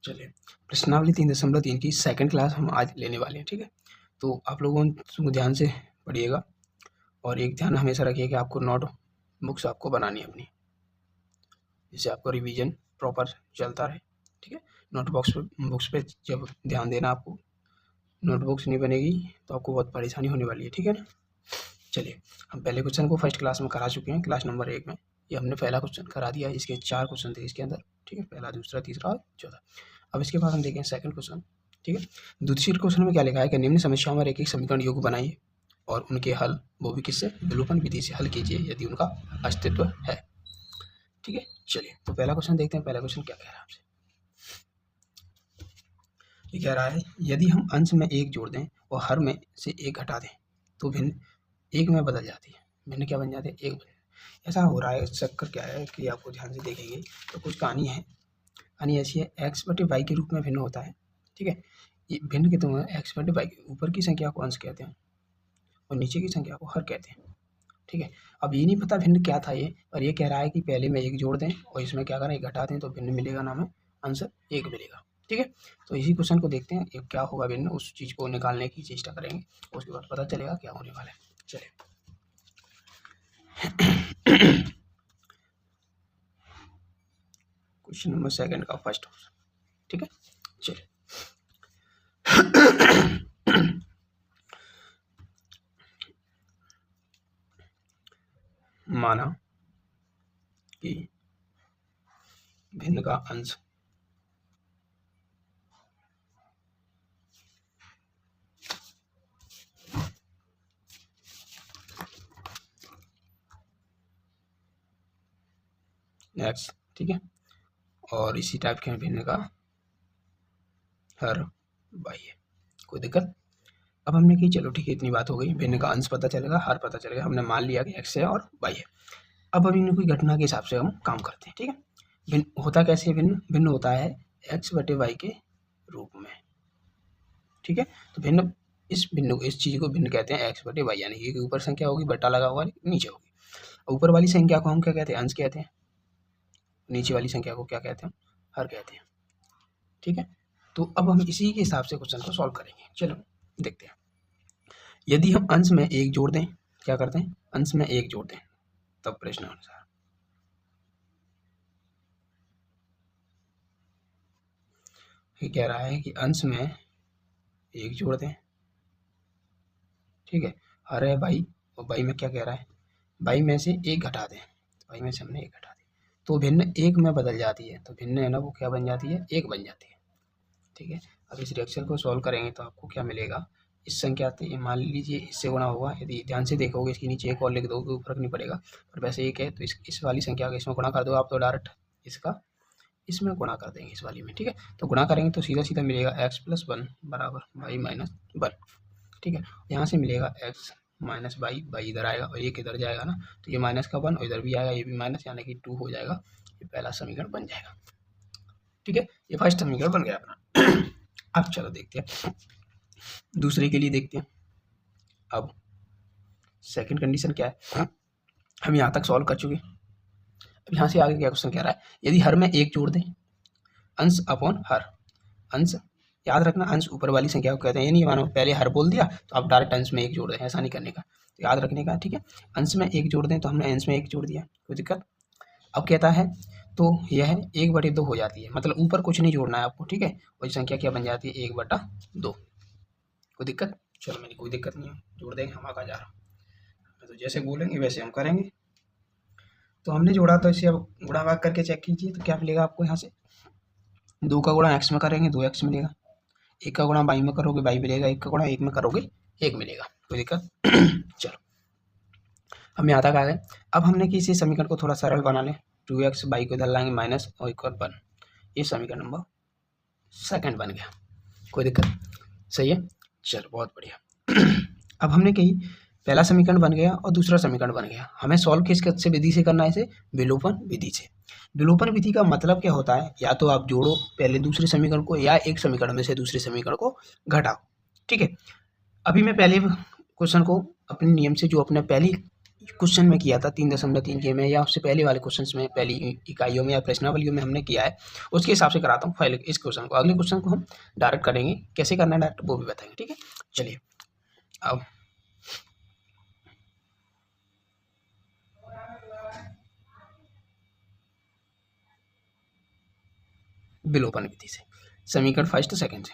चलिए, प्रश्नावली 3.3 की सेकंड क्लास हम आज लेने वाले हैं, ठीक है। तो आप लोगों को ध्यान से पढ़िएगा और एक ध्यान हमेशा रखिए कि आपको नोट बुक्स आपको बनानी है अपनी, जिससे आपको रिवीजन प्रॉपर चलता रहे, ठीक है। बुक्स पे जब ध्यान देना, आपको नोटबुक्स नहीं बनेगी तो आपको बहुत परेशानी होने वाली है, ठीक है ना। चलिए, हम पहले क्वेश्चन को फर्स्ट क्लास में करा चुके हैं, क्लास नंबर 1 में। ये हमने पहला क्वेश्चन करा दिया है, इसके 4 क्वेश्चन थे इसके अंदर, ठीक है। पहला, दूसरा, तीसरा और चौथा। अब इसके बाद हम देखें सेकंड क्वेश्चन, ठीक है। दूसरे क्वेश्चन में क्या लिखा है कि निम्न समस्याओं में एक समीकरण योग बनाइए और उनके हल वो भी किससे, विलोपन विधि से हल कीजिए यदि उनका अस्तित्व है, ठीक है। चलिए, तो पहला क्वेश्चन देखते हैं। पहला क्वेश्चन क्या कह रहा है आपसे। ये कह रहा है यदि हम अंश में 1 जोड़ दें और हर में से 1 हटा दें तो भिन्न 1 में बदल जाती है। भिन्न क्या बन जाती है, 1 बन। ऐसा हो रहा है, चक्कर क्या है कि आपको ध्यान से देखेंगे तो कुछ कहानी है। कहानी ऐसी है, x/y के रूप में भिन्न होता है, ठीक है। ये भिन्न कितने हुए, x/y, ऊपर की संख्या को अंश कहते हैं और नीचे की संख्या को हर कहते हैं, ठीक है। अब ये नहीं पता भिन्न क्या था ये, और ये कह रहा है कि पहले में 1 जोड़ दें और इसमें क्या करें, 1 घटा दें तो भिन्न मिलेगा ना, हमें आंसर 1 मिलेगा, ठीक है। तो इसी क्वेश्चन को देखते हैं, ये क्या होगा भिन्न, उस चीज़ को निकालने की चेष्टा करेंगे, उसके बाद पता चलेगा क्या होने वाला है। चलिए, क्वेश्चन नंबर सेकंड का फर्स्ट ऑप्शन, ठीक है। चलिए, माना कि भिन्न का अंश x, ठीक है, और इसी टाइप के भिन्न का हर y है। कोई दिक्कत। अब हमने कही चलो ठीक है, इतनी बात हो गई, भिन्न का अंश पता चलेगा, हर पता चलेगा, हमने मान लिया कि x है और y है। अब इन्हें कोई घटना के हिसाब से हम काम करते हैं, ठीक है। भिन्न होता कैसे है, भिन्न होता है x/y के रूप में, ठीक है। तो भिन्न इस चीज़ को भिन्न कहते हैं x/y, यानी कि ऊपर संख्या होगी, बटा लगा होगा, नीचे होगी। ऊपर वाली संख्या को हम क्या कहते हैं, अंश कहते हैं, नीचे वाली संख्या को क्या कहते हैं, हर कहते हैं, ठीक है। तो अब हम इसी के हिसाब से क्वेश्चन को सॉल्व करेंगे। चलो देखते हैं। यदि हम अंश में 1 जोड़ दें, क्या करते हैं, अंश में 1 जोड़ दें, तब प्रश्न अनुसार ये कह रहा है कि अंश में 1 जोड़ दें, ठीक है। हर है y, और y में क्या कह रहा है, y में से 1 घटा दें, तो y में से हमने 1 घटा दी तो भिन्न 1 में बदल जाती है। तो भिन्न है ना, वो क्या बन जाती है, 1 बन जाती है, ठीक है। अब इस रिएक्शन को सॉल्व करेंगे तो आपको क्या मिलेगा, इस संख्या से मान लीजिए इससे गुणा होगा, यदि ध्यान से देखोगे इसके नीचे 1 और लिख दोगे फर्क नहीं पड़ेगा, पर वैसे 1 है तो इस वाली संख्या का इसमें गुणा कर दो आप, तो डायरेक्ट इसका इसमें गुणा कर देंगे, इस वाली में, ठीक है। तो गुणा करेंगे तो सीधा सीधा मिलेगा x+1 बराबर y-1, ठीक है। यहाँ से मिलेगा x माइनस वाई, वाई इधर आएगा और 1 इधर जाएगा ना, तो ये माइनस का 1 और इधर भी आएगा, ये भी माइनस, यानी कि 2 हो जाएगा। ये पहला समीकरण बन जाएगा, ठीक है। ये फर्स्ट समीकरण बन गया अपना। अब चलो देखते हैं दूसरे के लिए, देखते हैं। अब सेकंड कंडीशन क्या है, हम यहाँ तक सॉल्व कर चुके। अब यहाँ से आगे क्या क्वेश्चन कह रहा है, यदि हर में 1 जोड़ दें, अंश अपॉन हर, अंश याद रखना, अंश ऊपर वाली संख्या को कहते हैं। ये नहीं मानो पहले हर बोल दिया तो आप डायरेक्ट अंश में 1 जोड़ दें, ऐसा नहीं करने का, तो याद रखने का, ठीक है। अंश में 1 जोड़ दें तो हमने अंश में 1 जोड़ दिया, कोई दिक्कत। अब कहता है तो यह 1/2 हो जाती है, मतलब ऊपर कुछ नहीं जोड़ना है आपको, ठीक है। और संख्या क्या बन जाती है, 1/2, कोई दिक्कत। चलो मैंने कोई दिक्कत नहीं है, जोड़ देंगे, हम आगे जा रहा हूँ, तो जैसे बोलेंगे वैसे हम करेंगे। तो हमने जोड़ा तो इसे अब गुणा भाग करके चेक कीजिए, तो क्या मिलेगा आपको, यहाँ से 2 का गुणा x में करेंगे 2x मिलेगा, 1 का गुणा y में करोगे y मिलेगा, 1 का गुणा 1 में करोगे 1 मिलेगा, कोई दिक्कत। चलो हम यहाँ तक आ गए। अब हमने किसी समीकरण को थोड़ा सरल बना लें, 2x, y को इधर लाएंगे माइनस और इक्वल 1, ये समीकरण नंबर सेकंड बन गया, कोई दिक्कत, सही है। चलो बहुत बढ़िया। अब हमने कही पहला समीकरण बन गया और दूसरा समीकरण बन गया, हमें सॉल्व किस से विधि से करना है, इसे विलोपन विधि से। विलोपन विधि का मतलब क्या होता है, या तो आप जोड़ो पहले दूसरे समीकरण को, या एक समीकरण में से दूसरे समीकरण को घटाओ, ठीक है। अभी मैं पहले क्वेश्चन को अपने नियम से, जो अपने पहली क्वेश्चन में किया था 3.3 के में, या उससे पहले वाले क्वेश्चन में, पहली इकाइयों में या प्रश्नावलियों में हमने किया है, उसके हिसाब से कराता हूँ पहले इस क्वेश्चन को। अगले क्वेश्चन को हम डायरेक्ट करेंगे, कैसे करना है डायरेक्ट वो भी बताएंगे, ठीक है। चलिए अब विलोपन विधि से समीकरण फर्स्ट सेकंड से,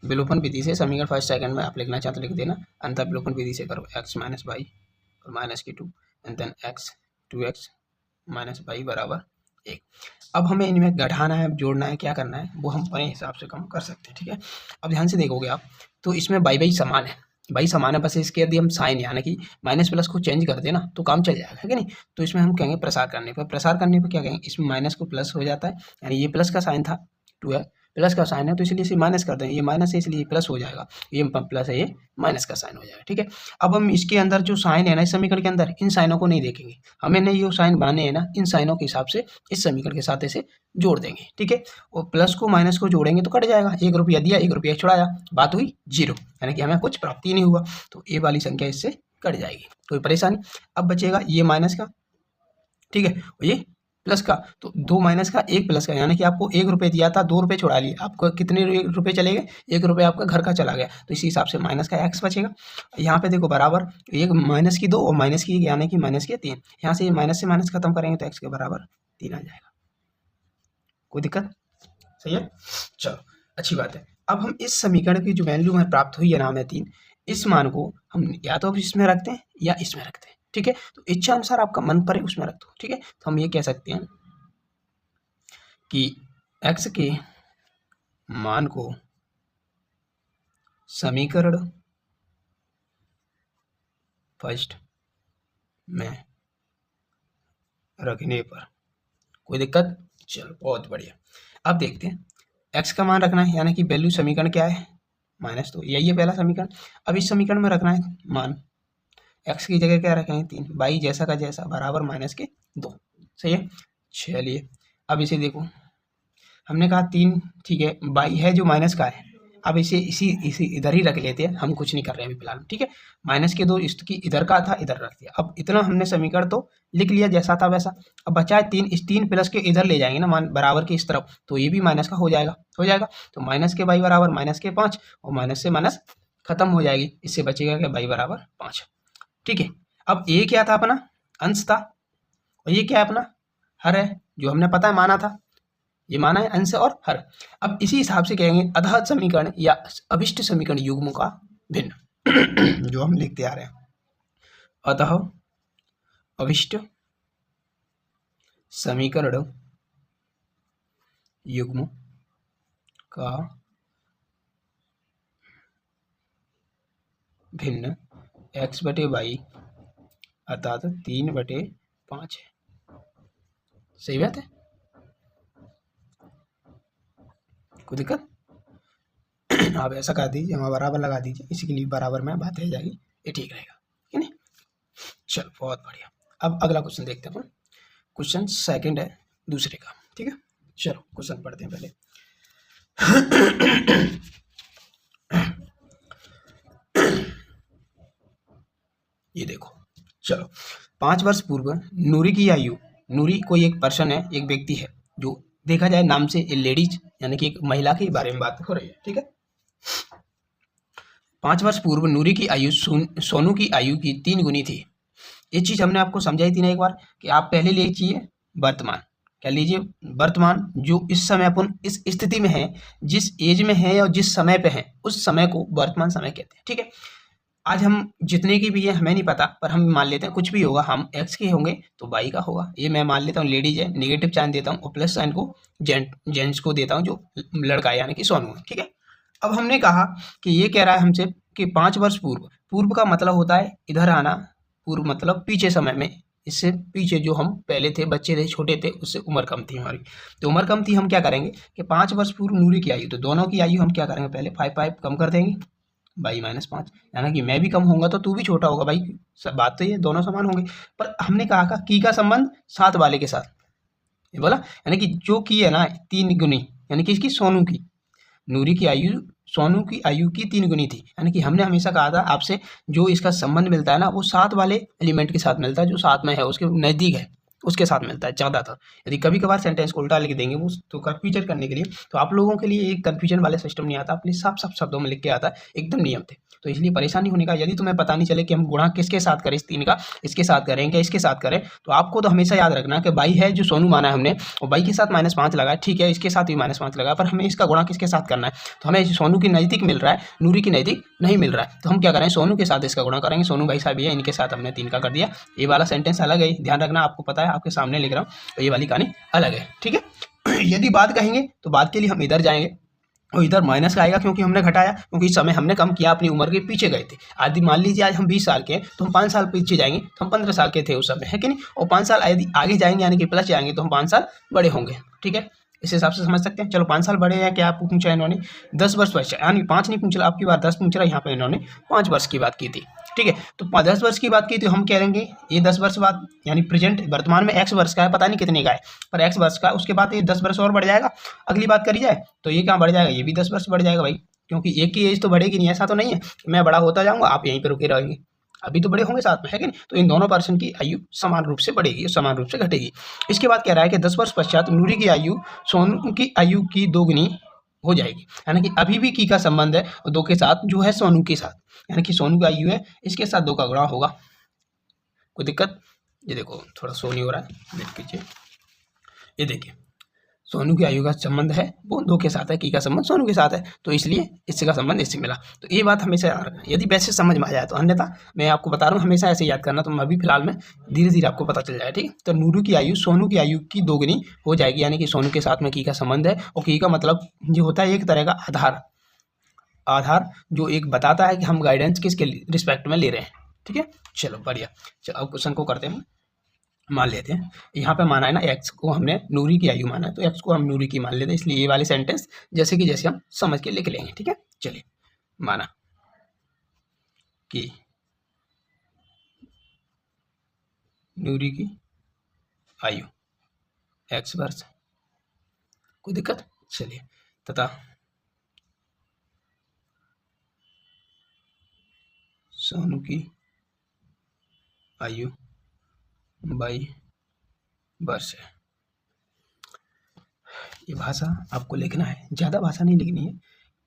विलोपन विधि से समीकरण फर्स्ट सेकंड में आप लिखना चाहते तो लिख देना, अंतर विलोपन विधि से करो x माइनस वाई और माइनस की 2 and then x 2x minus y बराबर 1। अब हमें इनमें घटाना है, जोड़ना है, क्या करना है वो हम अपने हिसाब से कम कर सकते हैं, ठीक है। अब ध्यान से देखोगे आप तो इसमें बाई बाई समान है, बाई समान है, बस इसके यदि हम साइन यानी कि माइनस प्लस को चेंज कर देना तो काम चल जाएगा, है कि नहीं। तो इसमें हम कहेंगे प्रसार करने पर, प्रसार करने पर क्या कहेंगे, इसमें माइनस को प्लस हो जाता है, यानी ये प्लस का साइन था, 2 है, प्लस का साइन है तो इसलिए इसे माइनस कर दें, ये माइनस है इसलिए प्लस हो जाएगा, ये प्लस है ये माइनस का साइन हो जाएगा, ठीक है। अब हम इसके अंदर जो साइन है ना इस समीकरण के अंदर, इन साइनों को नहीं देखेंगे, हमें नहीं ये साइन बनाने हैं ना, इन साइनों के हिसाब से इस समीकरण के साथ इसे जोड़ देंगे, ठीक है। और प्लस को माइनस को जोड़ेंगे तो कट जाएगा, 1 रुपया दिया 1 रुपया छुड़ाया, बात हुई 0, यानी कि हमें कुछ प्राप्ति नहीं हुआ, तो ये वाली संख्या इससे कट जाएगी, कोई परेशानी। अब बचेगा ये माइनस का, ठीक है, ये प्लस का, तो 2 माइनस का 1 प्लस का, यानी कि आपको 1 रुपये दिया था 2 रुपये छुड़ा लिए, आपको कितने रुपये चले गए, 1 रुपये आपका घर का चला गया, तो इसी हिसाब से माइनस का x बचेगा। यहाँ पे देखो बराबर, एक माइनस की 2 और माइनस की 1 यानी कि माइनस के 3, यहाँ से माइनस खत्म करेंगे तो x के बराबर 3 आ जाएगा, कोई दिक्कत, सही है। चलो अच्छी बात है। अब हम इस समीकरण की जो वैल्यू हमें प्राप्त हुई है नाम है 3, इस मान को हम या तो इसमें रखते हैं या इसमें रखते हैं, ठीक है। तो इच्छा अनुसार आपका मन पड़े उसमें रख दो, ठीक है। तो हम ये कह सकते हैं कि x के मान को समीकरण फर्स्ट में रखने पर कोई दिक्कत, चलो बहुत बढ़िया। अब देखते हैं x का मान रखना है, यानी कि वैल्यू समीकरण क्या है माइनस, तो यही है पहला समीकरण। अब इस समीकरण में रखना है मान, x की जगह क्या रखेंगे 3, बाई जैसा का जैसा बराबर माइनस के 2, सही है। चलिए अब इसे देखो, हमने कहा 3, ठीक है, बाई है जो माइनस का है, अब इसे इसी इधर ही रख लेते हैं, हम कुछ नहीं कर रहे हैं अभी फिलहाल, ठीक है। माइनस के 2 इसकी इधर का था, इधर रख दिया। अब इतना हमने समीकरण तो लिख लिया जैसा था वैसा, अब बचा है 3, इस 3 प्लस के इधर ले जाएंगे ना मान बराबर के इस तरफ, तो ये भी माइनस का हो जाएगा। तो माइनस के बाई बराबर माइनस के 5, और माइनस से माइनस खत्म हो जाएगी, इससे बचेगा कि बाई बराबर 5, ठीक है। अब ये क्या था अपना अंश था, और ये क्या है अपना हर है, जो हमने पता है माना था, ये माना है अंश और हर। अब इसी हिसाब से कहेंगे अतः समीकरण या अभिष्ट समीकरण युग्मों का भिन्न जो हम लिखते आ रहे हैं, अतः अभिष्ट समीकरण युग्म का भिन्न x बटे वाई अर्थात 3/5 है, सही बात है, कोई दिक्कत। आप ऐसा कर दीजिए, वहाँ बराबर लगा दीजिए, इसी के लिए बराबर में बात रह जाएगी, ये ठीक रहेगा, ठीक है नहीं। चलो बहुत बढ़िया। अब अगला क्वेश्चन देखते हैं अपन, क्वेश्चन सेकंड है दूसरे का, ठीक है। चलो क्वेश्चन पढ़ते हैं पहले। ये देखो, चलो 5 वर्ष पूर्व नूरी की आयु, नूरी कोई एक पर्सन है, एक व्यक्ति है, जो देखा जाए नाम से लेडीज यानी कि एक महिला के बारे में बात हो रही है, ठीक है। 5 वर्ष पूर्व नूरी की आयु सोनू की आयु की 3 गुनी थी। ये चीज हमने आपको समझाई थी ना एक बार, कि आप पहले लीजिए वर्तमान, क्या लीजिए वर्तमान, जो इस समय अपन इस स्थिति में है, जिस एज में है और जिस समय पे है, उस समय को वर्तमान समय कहते हैं, ठीक है। आज हम जितने की भी है हमें नहीं पता, पर हम मान लेते हैं कुछ भी होगा, हम एक्स के होंगे तो वाई का होगा, ये मैं मान लेता हूँ लेडीज है, नेगेटिव साइन देता हूँ, और प्लस साइन को जेंट्स को देता हूँ जो लड़का है यानी कि सोनू है, ठीक है। अब हमने कहा कि ये कह रहा है हमसे कि 5 वर्ष पूर्व, पूर्व का मतलब होता है इधर आना, पूर्व मतलब पीछे समय में, इससे पीछे जो हम पहले थे, बच्चे थे, छोटे थे, उससे उम्र कम थी हमारी, तो उम्र कम थी, हम क्या करेंगे कि 5 वर्ष पूर्व नूरी की आयु, तो दोनों की आयु हम क्या करेंगे पहले 5 कम कर देंगे, बाई -5, यानी कि मैं भी कम होऊंगा तो तू भी छोटा होगा भाई, सब बात तो ये दोनों समान होंगे। पर हमने कहा की का संबंध साथ वाले के साथ, ये बोला, यानी कि जो की है ना 3 गुनी, यानी कि इसकी सोनू की, नूरी की आयु सोनू की आयु की 3 गुनी थी। यानी कि हमने हमेशा कहा था आपसे जो इसका संबंध मिलता है ना वो 7 वाले एलिमेंट के साथ मिलता है, जो 7 में है उसके नज़दीक है उसके साथ मिलता है ज़्यादातर। यदि कभी कभार सेंटेंस को उल्टा लिख देंगे वो तो कन्फ्यूजन करने के लिए, तो आप लोगों के लिए एक कन्फ्यूजन वाले सिस्टम नहीं आता, अपने साफ साफ शब्दों में लिख के आता है, एकदम नियम थे। तो इसलिए परेशानी होने का, यदि तुम्हें पता नहीं चले कि हम गुणा किसके साथ करें, इस 3 का इसके साथ करें क्या इसके साथ करें, तो आपको तो हमेशा याद रखना कि बाई है जो सोनू माना है हमने, और बाई के साथ -5 लगा है, ठीक है, इसके साथ भी -5 लगा, पर हमें इसका गुणा किसके साथ करना है, तो हमें सोनू की नज़दीक मिल रहा है, नूरी की नज़दीक नहीं मिल रहा है, तो हम क्या करें, सोनू के साथ इसका गुणा करेंगे। सोनू भाई साहब ये इनके साथ हमने 3 का कर दिया। ये वाला सेंटेंस अलग है, ध्यान रखना, आपको पता है, आपके सामने लिख रहा हूँ, तो ये वाली कहानी अलग है, ठीक है। यदि बात कहेंगे तो बात के लिए हम इधर जाएंगे और इधर माइनस का आएगा क्योंकि हमने घटाया, क्योंकि इस समय हमने कम किया, अपनी उम्र के पीछे गए थे। आदि मान लीजिए आज हम 20 साल के हैं तो हम 5 साल पीछे जाएंगे तो हम 15 साल के थे उस समय, है कि नहीं, और 5 साल यदि आगे जाएंगे यानी कि प्लस जाएंगे तो हम 5 साल बड़े होंगे, ठीक है, इस हिसाब से समझ सकते हैं। चलो 5 साल बड़े हैं, क्या आपको पूछा इन्होंने 10 वर्ष बचा, यानी 5 नहीं पूछ रहा आपकी बात 10 पूछ रहा, यहाँ पे इन्होंने 5 वर्ष की बात की थी, ठीक है। तो 10 वर्ष की बात की तो हम कह देंगे ये 10 वर्ष बाद, यानी प्रेजेंट वर्तमान में x वर्ष का है, पता नहीं कितने का है, पर x वर्ष का, उसके बाद ये 10 वर्ष और बढ़ जाएगा। अगली बात करी जाए तो ये क्या बढ़ जाएगा, ये भी 10 वर्ष बढ़ जाएगा भाई, क्योंकि एक की एज तो बढ़ेगी नहीं, ऐसा तो नहीं है मैं बड़ा होता जाऊँगा आप यहीं पर रुके रहेंगे, अभी तो बड़े होंगे साथ में, है कि नहीं। तो इन दोनों पर्सन की आयु समान रूप से बढ़ेगी, समान रूप से घटेगी। इसके बाद कह रहा है कि 10 वर्ष पश्चात नूरी की आयु सोनू की आयु की 2 गुनी हो जाएगी, यानी कि अभी भी की का संबंध है 2 के साथ, जो है सोनू के साथ, यानी कि सोनू की आयु है इसके साथ 2 का गुणा होगा। कोई दिक्कत, ये देखो थोड़ा शो नहीं हो रहा है, देख कीजिए, ये देखिए सोनू की आयु का संबंध है वो 2 के साथ है, की का संबंध सोनू के साथ है, तो इसलिए इससे का संबंध इससे मिला। तो ये बात हमेशा याद रखना, यदि वैसे समझ में आ जाए तो, अन्यथा मैं आपको बता रहा हूँ हमेशा ऐसे याद करना, तो अभी फिलहाल में धीरे धीरे आपको पता चल जाए, ठीक है। तो नूरू की आयु सोनू की आयु की 2 गुनी हो जाएगी, यानी कि सोनू के साथ में की का संबंध है, और की का मतलब जो होता है एक तरह का आधार जो एक बताता है कि हम गाइडेंस किसके रिस्पेक्ट में ले रहे हैं, ठीक है। चलो बढ़िया, चलो अब क्वेश्चन को करते हैं, मान लेते हैं यहाँ पे माना है ना x को हमने नूरी की आयु माना है, तो x को हम नूरी की मान लेते हैं, इसलिए ये वाले सेंटेंस जैसे कि जैसे हम समझ के लिख लेंगे, ठीक है। चलिए, माना कि नूरी की आयु x वर्ष, कोई दिक्कत, चलिए, तथा सोनू की आयु y वर्ष है। ये भाषा आपको लिखना है, ज़्यादा भाषा नहीं लिखनी है,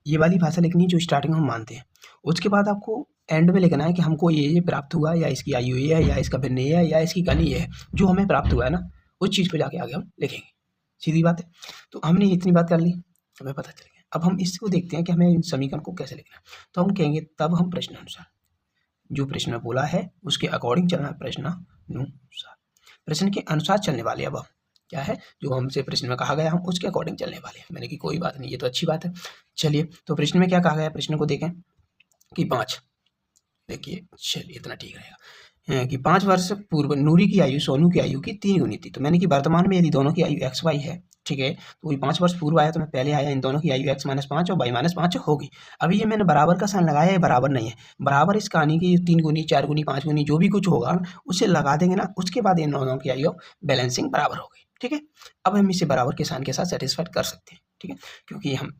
ये वाली भाषा लिखनी है जो स्टार्टिंग में हम मानते हैं। उसके बाद आपको एंड में लिखना है कि हमको ये प्राप्त हुआ, या इसकी आयु ये है, या इसका भिन्न ये है, या इसकी कहानी ये है, जो हमें प्राप्त हुआ है ना उस चीज़ पे जाके आगे हम लिखेंगे, सीधी बात है। तो हमने इतनी बात कर ली, हमें पता चल गया। अब हम इसको देखते हैं कि हमें इन समीकरण को कैसे लिखना है। तो हम कहेंगे तब हम प्रश्न अनुसार, जो प्रश्न में बोला है उसके अकॉर्डिंग चलना है, प्रश्नानुसार, प्रश्न के अनुसार चलने वाले। अब क्या है जो हमसे प्रश्न में कहा गया हम उसके अकॉर्डिंग चलने वाले हैं, मैंने कि कोई बात नहीं, ये तो अच्छी बात है। चलिए, तो प्रश्न में क्या कहा गया, प्रश्न को देखें कि 5, देखिए चलिए इतना ठीक रहेगा कि 5 वर्ष पूर्व नूरी की आयु सोनू की आयु की 3 गुनी थी। तो मैंने कि वर्तमान में यदि दोनों की आयु x y है, ठीक है, तो वही 5 वर्ष पूर्व आया तो मैं पहले आया, इन दोनों की आयु x - 5 और y - 5 होगी। अभी ये मैंने बराबर का साइन लगाया है, बराबर नहीं है, बराबर इस कहानी की 3 गुनी 4 गुनी 5 गुनी जो भी कुछ होगा उसे लगा देंगे ना, उसके बाद इन दोनों की आयु बैलेंसिंग बराबर हो गई, ठीक है। अब हम इसे बराबर के साइन के साथ सेटिस्फाइड कर सकते हैं, ठीक है, क्योंकि हम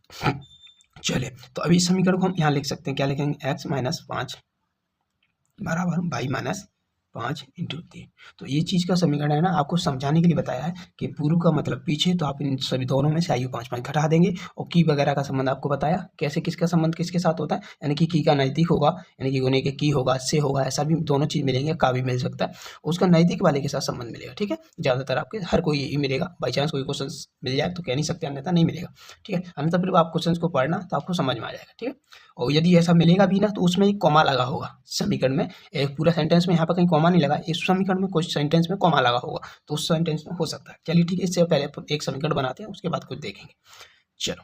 चले तो अभी इस समीकरण को हम यहाँ लिख सकते हैं, क्या लिखेंगे, x - 5 बराबर y - 5 इंटू 3। तो ये चीज़ का समीकरण है ना, आपको समझाने के लिए बताया है कि पूर्व का मतलब पीछे, तो आप इन सभी दोनों में से आयु 5 घटा देंगे, और की वगैरह का संबंध आपको बताया कैसे किसका संबंध किसके साथ होता है, यानी कि की का नज़दीक होगा, यानी कि गुने के की होगा, से होगा, ऐसा भी दोनों चीज़ मिलेंगे, का भी मिल सकता है, उसका नज़दीक वाले के साथ संबंध मिलेगा, ठीक है। ज़्यादातर आपके हर कोई यही मिलेगा, बाई चांस कोई क्वेश्चन मिल जाए तो कह नहीं सकते, अन्यथा नहीं मिलेगा, ठीक है। अन्यथा फिर आप क्वेश्चन को पढ़ना तो आपको समझ में आ जाएगा, ठीक है। और यदि ऐसा मिलेगा भी ना तो उसमें एक कॉमा लगा होगा समीकरण में, एक पूरा सेंटेंस में यहाँ पर कहीं कॉमा नहीं लगा, इस समीकरण में कुछ सेंटेंस में कॉमा लगा होगा, तो उस सेंटेंस में हो सकता है। चलिए ठीक है, इससे पहले एक समीकरण बनाते हैं, उसके बाद कुछ देखेंगे। चलो,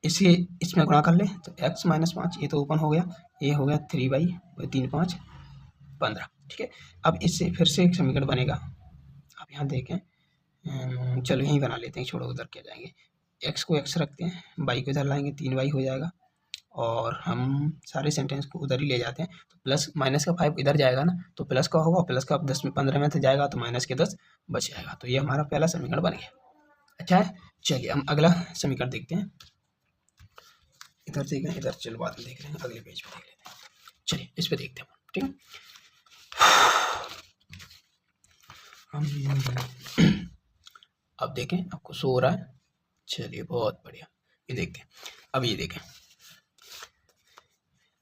इसे इसमें गुणा कर ले, तो x - 5 ये तो ओपन हो गया, ये हो गया 3/, 3 5 15, ठीक है। अब इससे फिर से एक समीकरण बनेगा, आप यहाँ देखें, चलो यहीं बना लेते हैं, छोड़ो उधर क्या जाएंगे, x को x रखते हैं, y को इधर लाएंगे, 3y हो जाएगा, और हम सारे सेंटेंस को उधर ही ले जाते हैं, तो प्लस माइनस का 5 इधर जाएगा ना, तो प्लस का होगा, प्लस का 10 में 15 में से जाएगा तो माइनस के 10 बच जाएगा। तो ये हमारा पहला समीकरण बन गया, अच्छा है। चलिए हम अगला समीकरण देखते हैं। इधर देखें, इधर चलो बाद में देख लेंगे, अगले पेज पे देख लेते हैं। चलिए इस पे देखते हैं, ठीक है। अब देखें, आपको शो हो रहा है। चलिए बहुत बढ़िया, ये देखते हैं। अब ये देखें,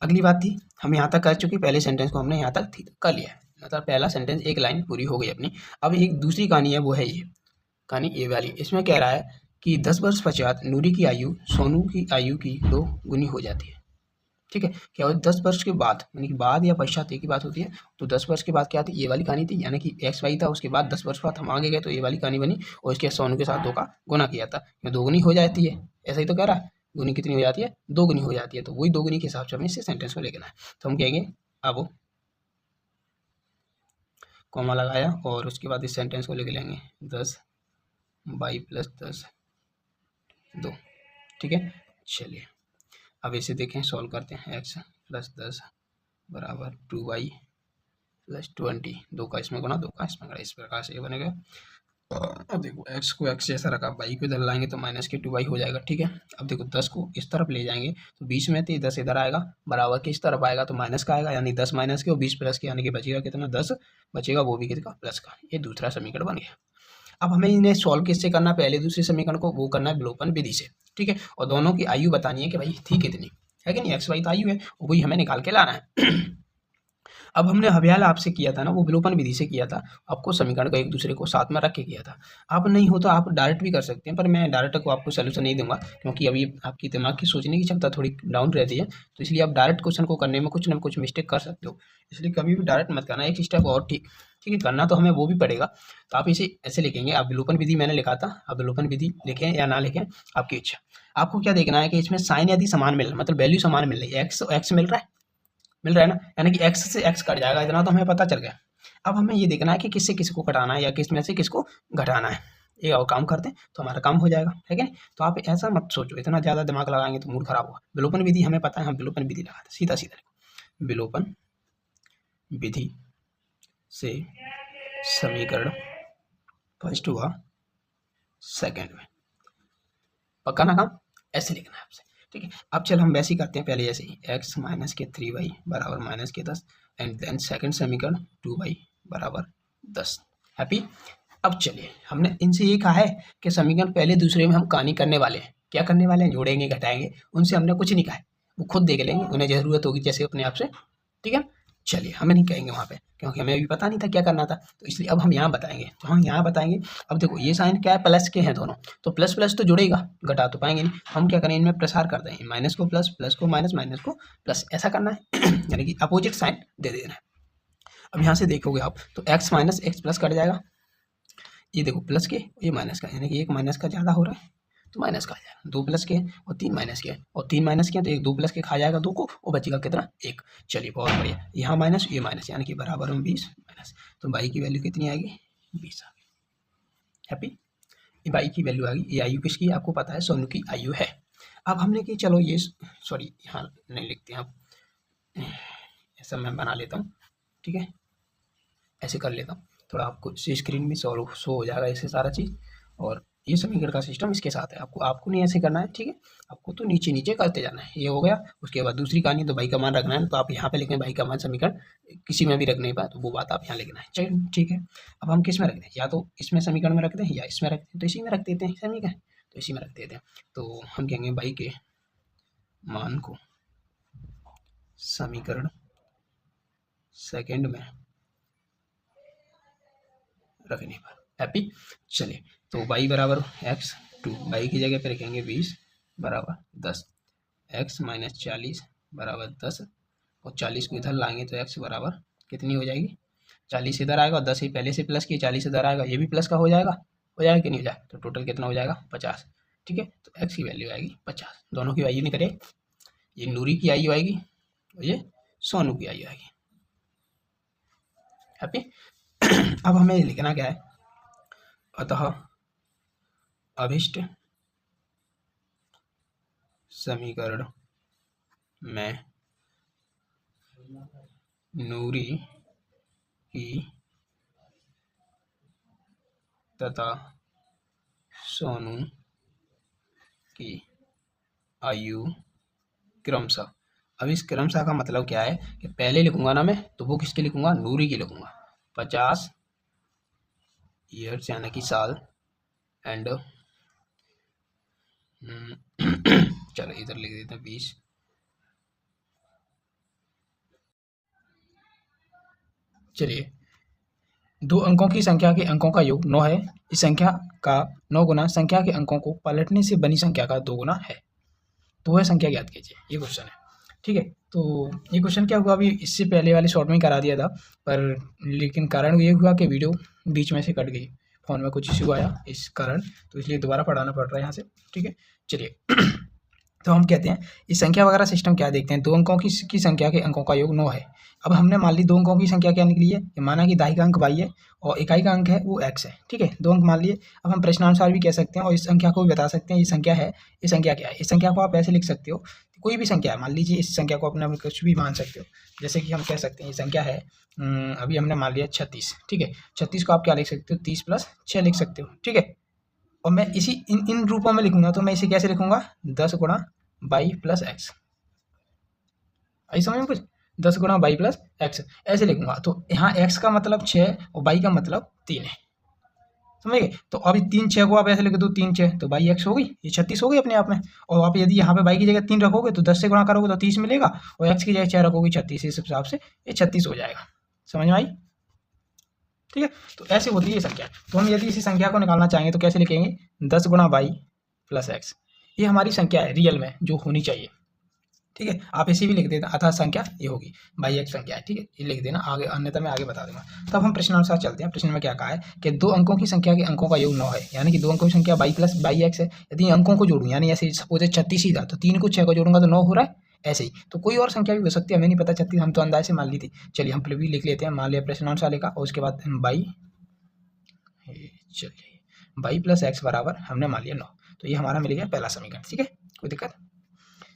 अगली बात थी, हम यहाँ तक कर चुके, पहले सेंटेंस को हमने यहाँ तक कर लिया है, मतलब पहला सेंटेंस एक लाइन पूरी हो गई अपनी। अब एक दूसरी कहानी है, वो है ये कहानी, ये वाली। इसमें कह रहा है कि 10 वर्ष पश्चात नूरी की आयु सोनू की आयु की 2 गुनी हो जाती है। ठीक है, क्या होता है 10 वर्ष के बाद, यानी कि बाद या पश्चात एक ही बात होती है। तो 10 वर्ष के बाद क्या थी, ये वाली कहानी थी, यानी कि एक्स वाई था, उसके बाद 10 वर्ष बाद हम आगे गए तो ये वाली कहानी बनी, और इसके सोनू के साथ 2 का गुना किया था, ये 2 गुनी हो जाती है, ऐसा ही तो कह रहा है। गुनी कितनी हो जाती है, 2 गुनी हो जाती है, तो वही 2 गुनी के हिसाब से हमें इसे सेंटेंस को लिखना है। तो हम कहेंगे, अब कॉमा लगाया और उसके बाद इस सेंटेंस को लिख लेंगे 10 बाई प्लस 10 2। ठीक है, चलिए अब इसे देखें, सॉल्व करते हैं। एक्स प्लस 10 बराबर 2y प्लस 20, 2 का इसमें गुना 2 का इसमें गुना, इस प्रकार से ये बनेगा। अब देखो x को x जैसा रखा, y को इधर लाएंगे तो माइनस के 2y हो जाएगा। ठीक है, अब देखो 10 को इस तरफ ले जाएंगे तो 20 में थे, 10 इधर आएगा, बराबर के इस तरफ आएगा तो माइनस का आएगा, यानी 10 माइनस के और 20 प्लस के, यानी कि बचेगा कितना, 10 बचेगा, वो भी कितना, प्लस का। ये दूसरा समीकरण बन गया। अब हमें इन्हें सॉल्व किससे करना, पहले दूसरे समीकरण को वो करना है विलोपन विधि से। ठीक है, और दोनों की आयु बतानी है कि भाई थी कितनी, है कि नहीं, एक्स वाई तो आयु है, वही हमें निकाल के लाना है। अब हमने अभ्याल आपसे किया था ना, वो विलोपन विधि से किया था, आपको समीकरण को एक दूसरे को साथ में रख के किया था। आप नहीं हो तो आप डायरेक्ट भी कर सकते हैं, पर मैं डायरेक्ट को आपको सोल्यूशन नहीं दूंगा, क्योंकि अभी आपकी दिमाग की सोचने की क्षमता थोड़ी डाउन रहती है, तो इसलिए आप डायरेक्ट क्वेश्चन को करने में कुछ ना कुछ मिस्टेक कर सकते हो, इसलिए कभी भी डायरेक्ट मत करना, एक स्टेप और ठीक है, करना तो हमें वो भी पड़ेगा। तो आप इसे ऐसे लिखेंगे, आप विलोपन विधि मैंने लिखा था, आप विलोपन विधि लिखें या ना लिखें आपकी इच्छा। आपको क्या देखना है कि इसमें साइन यदि समान मिल रहा है, मतलब वैल्यू समान मिल रही है, एक्स मिल रहा है ना, यानी कि एक्स से एक्स कट जाएगा, इतना तो हमें पता चल गया। अब हमें ये देखना है कि किससे किसको घटाना है या किस में से किसको घटाना है। ये और काम करते हैं तो हमारा काम हो जाएगा, है कि नहीं। तो आप ऐसा मत सोचो, इतना ज़्यादा दिमाग लगाएंगे तो मूड खराब होगा। विलोपन विधि हमें पता है, हम विलोपन विधि लगाते हैं, सीधा सीधा लिखो, विलोपन विधि से समीकरण फर्स्ट हुआ सेकंड में, पक्का ना काम, ऐसे लिखना है आपसे। ठीक है, अब चल हम वैसे ही करते हैं, पहले जैसे ही x माइनस के 3y बराबर माइनस के 10, एंड देन सेकंड समीकरण 2y बराबर 10। हैप्पी। अब चलिए, हमने इनसे ये कहा है कि समीकरण पहले दूसरे में हम कहानी करने वाले हैं, क्या करने वाले हैं, जोड़ेंगे घटाएंगे, उनसे हमने कुछ नहीं कहा है, वो खुद देख लेंगे, उन्हें जरूरत होगी जैसे अपने आप से। ठीक है, चलिए हमें नहीं कहेंगे वहाँ पे, क्योंकि हमें अभी पता नहीं था क्या करना था, तो इसलिए अब हम यहाँ बताएंगे, तो हम यहाँ बताएंगे। अब देखो ये साइन क्या है, प्लस के हैं दोनों, तो प्लस प्लस तो जुड़ेगा, घटा तो पाएंगे नहीं, हम क्या करें, इनमें प्रसार कर देंगे, माइनस को प्लस, प्लस को माइनस, माइनस को प्लस, ऐसा करना है। यानी कि अपोजिट साइन दे देना है। अब यहाँ से देखोगे आप तो x minus x plus cut जाएगा, ये देखो प्लस के, ये माइनस का, यानी कि एक माइनस का ज़्यादा हो रहा है तो माइनस का आ जाएगा, 2 प्लस के और 3 माइनस के, और 3 माइनस के तो एक 2 प्लस के खा जाएगा 2 को, और बचेगा कितना, 1। चलिए बहुत बढ़िया, यहाँ माइनस ये माइनस, यानी कि बराबर में 20 माइनस, तो बाई की वैल्यू कितनी आएगी, 20 आ गई। हैप्पी, ये बाई की वैल्यू आ गई। ये आयु किसकी, आपको पता है सोनू की आयु है। अब हमने कि चलो ये, सॉरी यहाँ नहीं लिखते हैं, अब ऐसा मैं बना लेता हूँ, ठीक है, ऐसे कर लेता हूँ, थोड़ा आपको स्क्रीन में शो हो जाएगा इससे सारा चीज़। और ये समीकरण का सिस्टम इसके साथ है, आपको नहीं ऐसे करना है, ठीक है, आपको तो नीचे नीचे करते जाना है। ये हो गया, उसके बाद दूसरी कहानी, तो भाई का मान रखना है, तो आप यहाँ पे लिखें भाई का मान समीकरण किसी में भी रख नहीं पाए, तो वो बात आप यहाँ लिखना है। चलिए ठीक है, अब हम किस में रख दें, या तो इसमें समीकरण में रख दें या इसमें रख दें, तो इसी में रख देते हैं समीकरण, तो इसी में रख देते हैं। तो हम कहेंगे भाई के मान को समीकरण सेकेंड में रखने पर हैप्पी। चलिए, तो y बराबर एक्स 2, y की जगह पे रखेंगे 20 बराबर 10, x माइनस 40 बराबर 10, और 40 को इधर लाएंगे तो x बराबर कितनी हो जाएगी, 40 इधर आएगा और 10 ही पहले से प्लस की, 40 इधर आएगा, ये भी प्लस का हो जाएगा कि नहीं हो जाएगा, तो टोटल कितना हो जाएगा 50। ठीक है, तो x की वैल्यू आएगी 50, दोनों की वैल्यू नहीं करे, ये नूरी की आयु आएगी और ये सोनू की आयु आएगी। हैप्पी। अब हमें लिखना क्या है, अतः अभिष्ट समीकरण में नूरी की तथा सोनू की आयु क्रमशः। अब इस क्रमशः का मतलब क्या है कि पहले लिखूंगा ना मैं, तो वो किसके लिखूंगा, नूरी की लिखूंगा। 50 ईयर्स यानी कि साल, एंड चलो इधर लिख देते हैं 20। चलिए, 2 अंकों की संख्या के अंकों का योग 9 है। इस संख्या का 9 गुना संख्या के अंकों को पलटने से बनी संख्या का 2 गुना है। तो वह संख्या ज्ञात कीजिए, ये क्वेश्चन है। ठीक है, तो ये क्वेश्चन क्या हुआ, अभी इससे पहले वाले शॉर्ट में ही करा दिया था, पर लेकिन कारण ये हुआ कि वीडियो बीच में से कट गई, फ़ोन में कुछ इश्यू आया इस कारण, तो इसलिए दोबारा पढ़ाना पड़ रहा है यहाँ से। ठीक है, चलिए तो हम कहते हैं इस संख्या वगैरह सिस्टम क्या देखते हैं, 2 अंकों की संख्या के अंकों का योग 9 है। अब हमने मान ली 2 अंकों की संख्या क्या निकली है, माना कि दाई का अंक y है और इकाई का अंक है वो x है। ठीक है, 2 अंक मान लिए। अब हम प्रश्नानुसार भी कह सकते हैं और इस संख्या को भी बता सकते हैं, ये संख्या है, ये संख्या क्या है। इस संख्या को आप ऐसे लिख सकते हो, कोई भी संख्या है, मान लीजिए इस संख्या को अपने कुछ भी मान सकते हो। जैसे कि हम कह सकते हैं ये संख्या है, अभी हमने मान लिया 36। ठीक है, 36 को आप क्या लिख सकते हो, 30 + 6 लिख सकते हो। ठीक है, और मैं इसी इन रूपों में लिखूंगा, तो मैं इसे कैसे लिखूंगा, 10 गुणा y + x। आई समझ में कुछ, 10 गुणा y + x ऐसे लिखूंगा। तो यहाँ x का मतलब 6 और y का मतलब 3 है, समझ गए। तो अभी 3 6 को आप ऐसे लिख दो, 3 6 तो y x हो गई, ये 36 हो गई अपने आप में। और आप यदि यहाँ पे y की जगह 3 रखोगे तो 10 से गुणा करोगे तो 30 मिलेगा, और x की जगह 6 रखोगे 36, इस हिसाब से ये 36 हो जाएगा। समझ में आई। ठीक है, तो ऐसे होती है ये संख्या। तो हम यदि इसी संख्या को निकालना चाहेंगे तो कैसे लिखेंगे, 10 गुणा y + x। ये हमारी संख्या है रियल में जो होनी चाहिए। ठीक है, आप इसी भी लिख देना, अतः संख्या ये होगी, बाई एक संख्या है। ठीक है, ये लिख देना आगे, अन्यथा मैं आगे बता दूंगा। तब हम प्रश्नानुसार चलते हैं। प्रश्न में क्या कहा है कि 2 अंकों की संख्या के अंकों का योग 9 है, यानी कि 2 अंकों की संख्या y + बाई x है। यदि अंकों को जोड़ूं, यानी ऐसे सपोज 36 ही था, तो 3 को 6 को जोड़ूंगा तो 9 हो रहा है। ऐसे ही तो कोई और संख्या भी हो सकती है, हमें नहीं पता, 36 हम तो अंदाज से मान ली थी। चलिए हम फिर भी लिख लेते हैं, मान लिया प्रश्नानुसार लिखा, और उसके बाद बाई, चलिए बाई + x बराबर हमने मान लिया 9। तो ये हमारा मिल गया पहला समीकरण। ठीक है, कोई दिक्कत,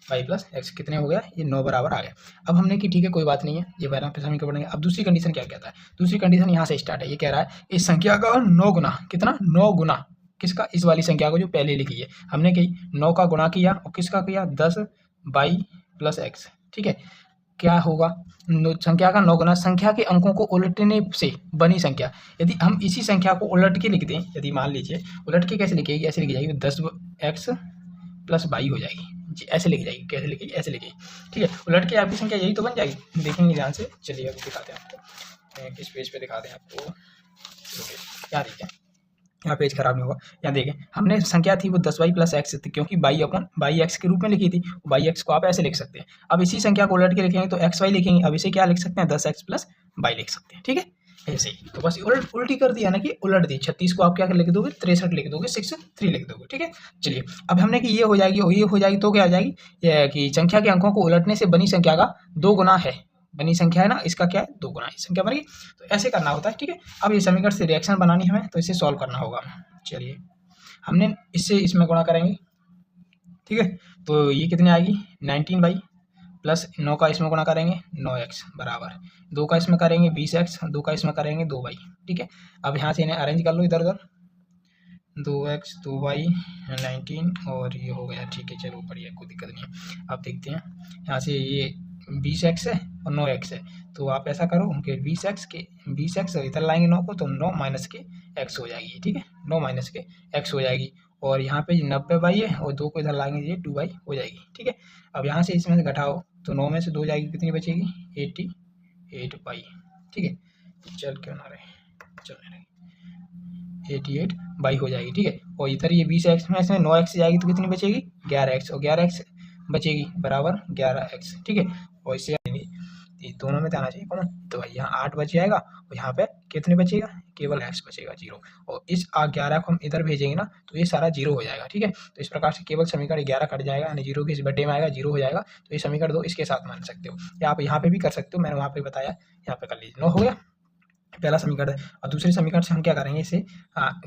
y + x कितने हो गया, ये 9 बराबर आ गया। अब हमने कि ठीक है कोई बात नहीं है, ये पहला समीकरण पढ़ेंगे। अब दूसरी कंडीशन क्या कहता है, दूसरी कंडीशन यहाँ से स्टार्ट है। ये कह रहा है इस संख्या का 9 गुना, कितना, 9 गुना किसका, इस वाली संख्या को जो पहले लिखी है हमने की 9 का गुणा किया, और किसका किया, 10 y + x। ठीक है, क्या होगा, संख्या का 9 गुना संख्या के अंकों को उलटने से बनी संख्या। यदि हम इसी संख्या को उलट के लिख दें, यदि मान लीजिए उलट के कैसे लिखेगी, ऐसे लिखी जाएगी, 10x + y हो जाएगी जी, ऐसे लिखी जाएगी। कैसे लिखेगी, ऐसे लिखेगी। ठीक है, उलट के आपकी संख्या यही तो बन जाएगी, देखेंगे ध्यान से। चलिए अभी दिखाते हैं आपको, किस पेज पे दिखाते हैं आपको, यहाँ देखिए, यहाँ पेज खराब नहीं होगा। यहाँ देखें, हमने संख्या थी वो 10y + x थी, क्योंकि बाई x के रूप में लिखी थी। बाई x को आप ऐसे लिख सकते हैं। अब इसी संख्या को उलट के लिखेंगे तो xy लिखेंगे, अब इसे क्या लिख सकते हैं, 10x + y लिख सकते हैं। ठीक है, ऐसे ही तो बस उल्टी कर दिया ना, कि उलट दी। 36 को आप क्या लिख दोगे, 63 लिख दोगे, 63 लिख दोगे। ठीक है, चलिए अब हमने कि ये हो जाएगी और ये हो जाएगी, तो क्या हो जाएगी, ये कि संख्या के अंकों को उलटने से बनी संख्या का 2 गुना है। बनी संख्या है ना, इसका क्या है, 2 गुना संख्या बनेगी। तो ऐसे करना होता है। ठीक है, अब ये समीकरण से रिएक्शन बनानी हमें, तो इसे सॉल्व करना होगा। चलिए हमने इससे इसमें गुणा करेंगे। ठीक है, तो ये कितनी आएगी, 19y + 9 का इसमें गुणा करेंगे 9x बराबर 2 का इसमें करेंगे 20x, 2 का इसमें करेंगे 2y। ठीक है, अब यहाँ से इन्हें अरेंज कर लो इधर उधर, 2x 2y 19 और ये हो गया। ठीक है, चलो बढ़िया, कोई दिक्कत नहीं है। अब देखते हैं यहाँ से, ये 20x है और 9x है, तो आप ऐसा करो कि 20x इधर लाएंगे 9 को, तो 9 - के x हो जाएगी। ठीक है, 9 - के x हो जाएगी, और यहाँ पे 90y है और 2 को इधर लाएंगे, ये 2y हो जाएगी। ठीक है, अब यहाँ से इसमें से घटाओ तो 9 में से 2 जाएगी, कितनी बचेगी, 88y। ठीक है, चल क्यों ना रहे, चल रहे 88y हो जाएगी। ठीक है, और इधर ये 20x में से 9x जाएगी तो कितनी बचेगी, 11x, और 11x बचेगी बराबर 11x। ठीक है, और इससे दोनों में आना चाहिए कौन, तो भाई यहाँ 8 बच जाएगा, और यहाँ पे कितने बचेगा, केवल x बचेगा 0, और इस 11 को हम इधर भेजेंगे ना, तो ये सारा 0 हो जाएगा। ठीक है, तो इस प्रकार से केवल समीकरण 11 कट जाएगा, यानी 0 के इस बटे में आएगा, 0 हो जाएगा। तो ये समीकरण 2 इसके साथ मान सकते हो, या आप यहाँ पे भी कर सकते हो, मैंने वहाँ पे बताया, यहाँ पे कर लीजिए। 9 हो गया पहला समीकरण। और दूसरे समीकरण से हम क्या करेंगे, इसे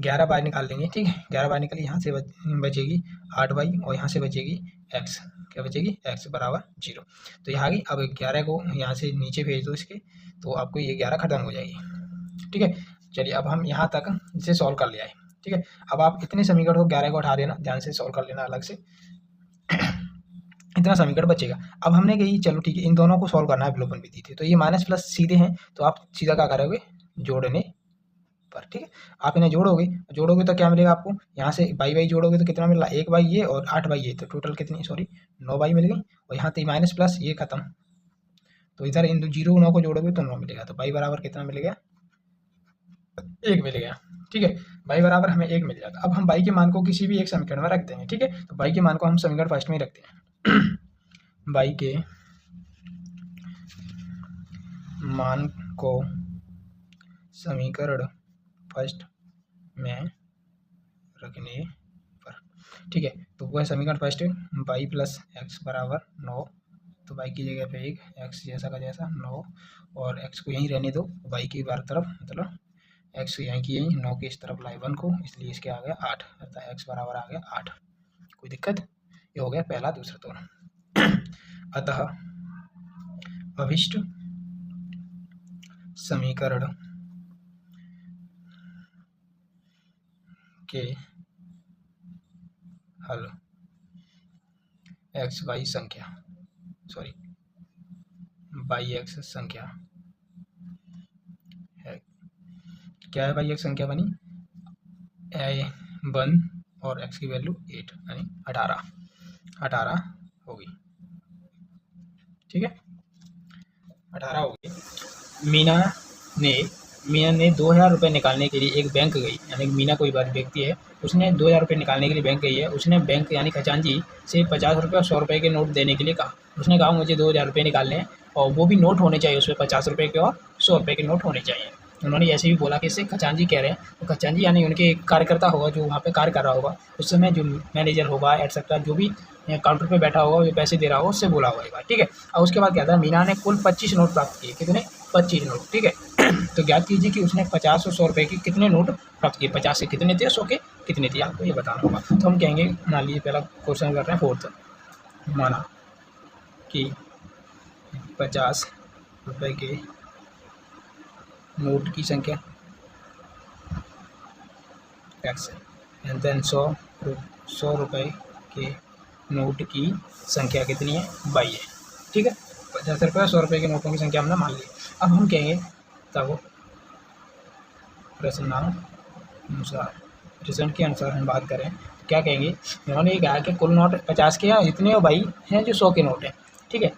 11 बाहर निकाल लेंगे। ठीक है, 11 बाहर निकली, यहाँ से बचेगी 8y, और यहाँ से बचेगी x, क्या बचेगी, x बराबर 0। तो यहाँ आ गई। अब 11 को यहाँ से नीचे भेज दो इसके, तो आपको ये 11 खत्म हो जाएगी। ठीक है, चलिए अब हम यहाँ तक इसे सॉल्व कर लिया है। ठीक है। अब आप इतने समीकरण को 11 को हटा देना, ध्यान से सॉल्व कर लेना अलग से। इतना समीकरण बचेगा। अब हमने कही चलो ठीक है, इन दोनों को सॉल्व करना है विलोपन विधि थी, तो ये माइनस प्लस सीधे हैं, तो आप सीधा क्या करोगे, जोड़ने पर। ठीक है, आप इन्हें जोड़ोगे तो क्या मिलेगा आपको, यहाँ से बाई जोड़ोगे तो कितना मिल रहा है, 1 बाई ये और 8 बाई ये, तो टोटल कितनी, सॉरी 9 बाई मिल गई। और यहाँ तो माइनस प्लस ये खत्म, तो इधर इन 0 9 को जोड़ोगे तो 9 मिलेगा, तो बाई बराबर कितना मिलेगा, 1 मिल गया। ठीक है, बाई बराबर हमें 1 मिल जाता। अब हम बाई के मान को किसी भी एक समीकरण में रख देंगे। ठीक है, तो बाई के मान को हम समीकरण फर्स्ट में ही रखते हैं। बाई के मान को समीकरण फर्स्ट में रखने पर, ठीक है, तो वो है समीकरण फर्स्ट, बाई प्लस एक्स बराबर 9, तो बाई की जगह पे 1, एक्स जैसा का जैसा 9, और एक्स को यहीं रहने दो, बाई की बार तरफ, मतलब एक्स यहीं की यहीं, 9 के इस तरफ लाई 1 को, इसलिए इसके आ गया 8, अर्थात एक्स बराबर आ गया 8। कोई दिक्कत, ये हो गया पहला, दूसरा दोनों। अतः अभिष्ट समीकरण के हल एक्स बाई संख्या, सॉरी बाई एक्स संख्या है, क्या है, बाई एक्स संख्या बनी A1 और एक्स की वैल्यू 8 यानी 18 होगी। ठीक है, 18 होगी। मीना ने 2000 रुपये निकालने के लिए एक बैंक गई, यानी मीना कोई बात व्यक्ति है, उसने 2000 रुपये निकालने के लिए बैंक गई है। उसने बैंक यानी खजांची से 50 रुपये और 100 रुपये के नोट देने के लिए कहा। उसने कहा मुझे 2000 रुपये निकालने हैं और वो भी नोट होने चाहिए, उसमें 50 रुपये के और 100 रुपये के नोट होने चाहिए। उन्होंने ऐसे भी बोला कि इससे खजांची कह रहे हैं, तो खजांची यानी उनके कार्यकर्ता होगा जो वहाँ पे कार्य कर रहा होगा, उस समय जो मैनेजर होगा एटसेट्रा, जो भी काउंटर पे बैठा होगा, जो पैसे दे रहा होगा, उससे बोला होगा ये बात। ठीक है, और उसके बाद क्या था, मीना ने कुल 25 नोट प्राप्त किए। कितने, 25 नोट। ठीक है, तो ज्ञात कीजिए कि उसने 50 और 100 रुपये के कितने नोट प्राप्त किए, 50 से कितने थे, 100 के कितने थे, आपको ये बताना होगा। तो हम कहेंगे, मान लीजिए पहला क्वेश्चन कर रहे हैं 4th, माना कि 50 रुपये के नोट की संख्या x एंड देन 100 रुपये के नोट की संख्या कितनी है, y है। ठीक है, 50 रुपये 100 रुपये के नोटों की संख्या हमने मान ली। अब हम कहेंगे तब प्रश्नानुसार, रिजल्ट के अनुसार हम बात करें तो क्या कहेंगे, इन्होंने ये कहा कि कुल नोट 50 के हैं, इतने और y हैं जो 100 के नोट हैं। ठीक है,